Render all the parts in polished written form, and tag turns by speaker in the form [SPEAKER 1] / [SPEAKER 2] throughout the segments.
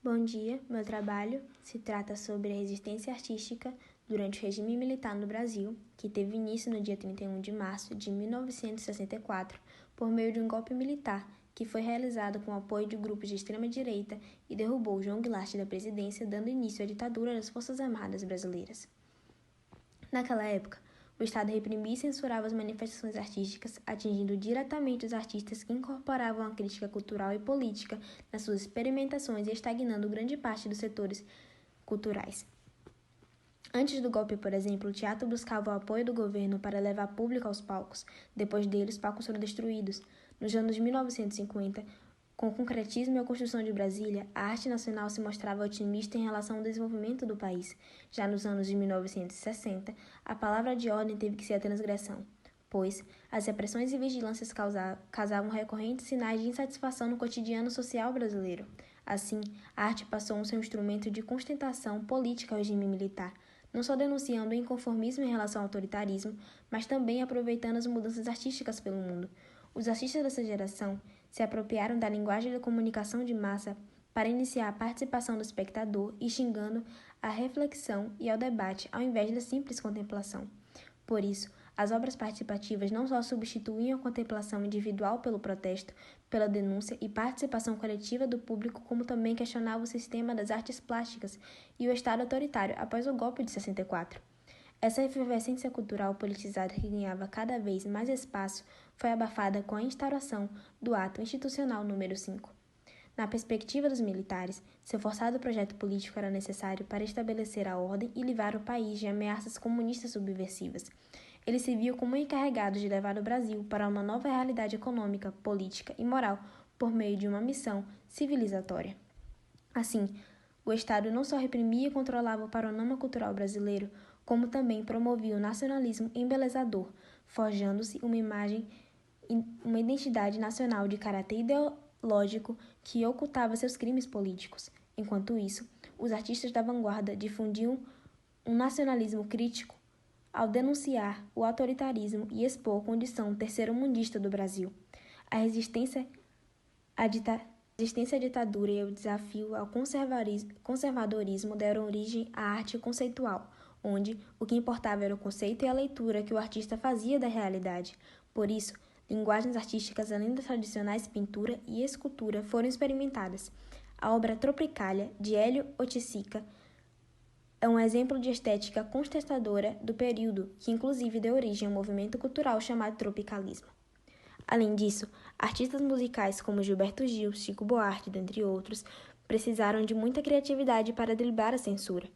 [SPEAKER 1] Bom dia, meu trabalho se trata sobre a resistência artística durante o regime militar no Brasil, que teve início no dia 31 de março de 1964, por meio de um golpe militar que foi realizado com o apoio de grupos de extrema-direita e derrubou João Goulart da presidência, dando início à ditadura das Forças Armadas brasileiras. Naquela época, o Estado reprimia e censurava as manifestações artísticas, atingindo diretamente os artistas que incorporavam a crítica cultural e política nas suas experimentações e estagnando grande parte dos setores culturais. Antes do golpe, por exemplo, o teatro buscava o apoio do governo para levar público aos palcos. Depois dele, os palcos foram destruídos. Nos anos 1950, com o concretismo e a construção de Brasília, a arte nacional se mostrava otimista em relação ao desenvolvimento do país. Já nos anos de 1960, a palavra de ordem teve que ser a transgressão, pois as repressões e vigilâncias causavam recorrentes sinais de insatisfação no cotidiano social brasileiro. Assim, a arte passou a ser um instrumento de sustentação política ao regime militar, não só denunciando o inconformismo em relação ao autoritarismo, mas também aproveitando as mudanças artísticas pelo mundo. Os artistas dessa geração se apropriaram da linguagem da comunicação de massa para iniciar a participação do espectador, instigando a reflexão e ao debate, ao invés da simples contemplação. Por isso, as obras participativas não só substituíam a contemplação individual pelo protesto, pela denúncia e participação coletiva do público, como também questionavam o sistema das artes plásticas e o Estado autoritário após o golpe de 64. Essa efervescência cultural politizada que ganhava cada vez mais espaço foi abafada com a instauração do Ato Institucional número 5. Na perspectiva dos militares, seu forçado projeto político era necessário para estabelecer a ordem e livrar o país de ameaças comunistas subversivas. Ele se viu como encarregado de levar o Brasil para uma nova realidade econômica, política e moral por meio de uma missão civilizatória. Assim, o Estado não só reprimia e controlava o panorama cultural brasileiro, como também promovia o nacionalismo embelezador, forjando-se uma identidade nacional de caráter ideológico que ocultava seus crimes políticos. Enquanto isso, os artistas da vanguarda difundiam um nacionalismo crítico ao denunciar o autoritarismo e expor a condição terceiro-mundista do Brasil. A resistência à ditadura e o desafio ao conservadorismo deram origem à arte conceitual, onde o que importava era o conceito e a leitura que o artista fazia da realidade. Por isso, linguagens artísticas além das tradicionais pintura e escultura foram experimentadas. A obra Tropicália, de Hélio Oiticica, é um exemplo de estética contestadora do período, que inclusive deu origem ao movimento cultural chamado tropicalismo. Além disso, artistas musicais como Gilberto Gil, Chico Buarque, dentre outros, precisaram de muita criatividade para driblar a censura.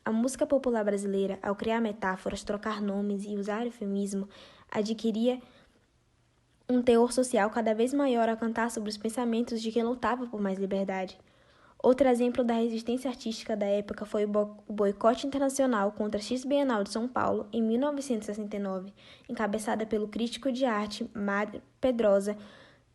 [SPEAKER 1] A música popular brasileira, ao criar metáforas, trocar nomes e usar eufemismo, adquiria um teor social cada vez maior a cantar sobre os pensamentos de quem lutava por mais liberdade. Outro exemplo da resistência artística da época foi o boicote internacional contra a X-Bienal de São Paulo, em 1969, encabeçada pelo crítico de arte Mário Pedrosa,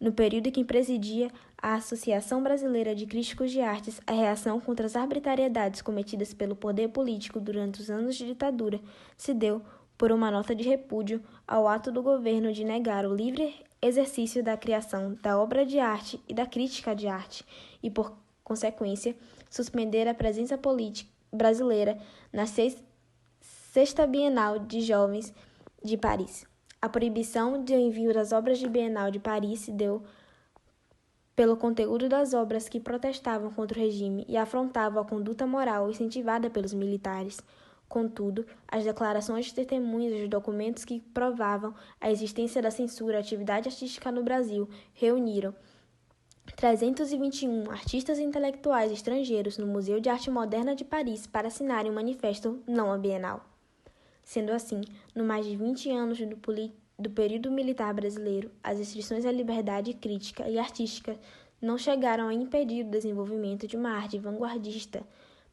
[SPEAKER 1] no período em que presidia a Associação Brasileira de Críticos de Artes. A reação contra as arbitrariedades cometidas pelo poder político durante os anos de ditadura se deu por uma nota de repúdio ao ato do governo de negar o livre exercício da criação, da obra de arte e da crítica de arte, e por consequência, suspender a presença política brasileira na Sexta Bienal de Jovens de Paris. A proibição de envio das obras de Bienal de Paris se deu pelo conteúdo das obras que protestavam contra o regime e afrontavam a conduta moral incentivada pelos militares. Contudo, as declarações de testemunhas e os documentos que provavam a existência da censura à atividade artística no Brasil reuniram 321 artistas e intelectuais estrangeiros no Museu de Arte Moderna de Paris para assinarem um manifesto não à Bienal. Sendo assim, no mais de 20 anos do período militar brasileiro, as restrições à liberdade crítica e artística não chegaram a impedir o desenvolvimento de uma arte vanguardista.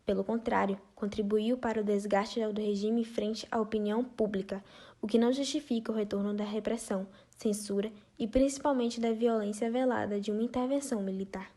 [SPEAKER 1] Pelo contrário, contribuiu para o desgaste do regime frente à opinião pública, o que não justifica o retorno da repressão, censura e principalmente da violência velada de uma intervenção militar.